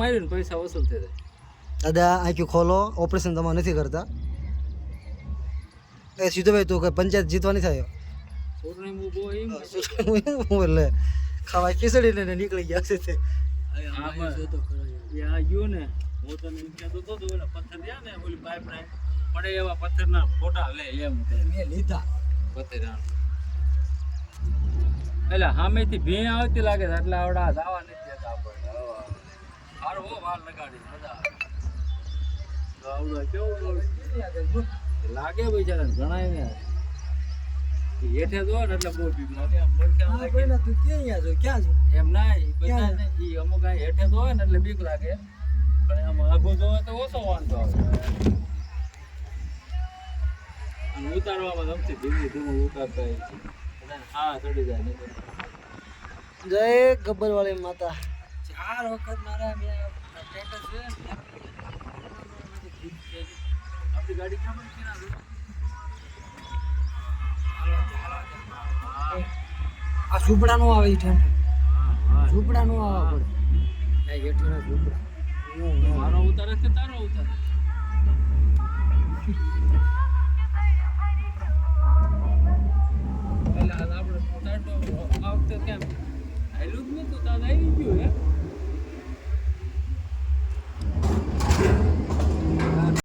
મારીને પૈસા વસૂલ થઈ જાય. દાદા આંખી ખોલો, ઓપરેશન તમારે નથી કરતા. એ સીધો ભાઈ તું કઈ પંચાયત જીતવાની થાય સોરણીમાં બહુ એમ એટલે ખાવા ખીચડી લઈને નીકળી ગયા છે તે. આ ગયો ને હું તને એમ કહેતો હતો તો ઓલા પથ્થર રહ્યા ને ઓલી પાઇપ ને પડે એવા પથ્થરના ફોટા લે એમ મેં લીધા પથ્થર. એટલે સામેથી ભીણ આવતી લાગે છે એટલે આવડા જવા નથી દેતા આપણને. હારો વાર લગાડી મજા આવે. કેવું લાગે બિચારા જણાય ને હેઠે જો ને એટલે બહુ બીક લાગે. એમ ના બધા ને ઈ અમુક હેઠે જો ને એટલે બીક લાગે પણ આમ આગો જોવે તો ઓછો વાંધો આવે. અને ઉતારવામાં ગમતી ધીમે ધીમે ઉતારતા હા ચડી જાય નહીં. જય ગબ્બરવાળી માતા. 4 વખત મારા સ્ટેટસ છે આપણી ગાડી ક્યાં પણ આ ઝૂંપડા નો આવે છે, ઝૂંપડા નો આવવા પડે. હેઠળના ઝૂંપડા મારો ઉતારે કે તારો ઉતારે? એટલે આપણે આ વખતે કેમ આયલું જ નતું તાર આવી ગયું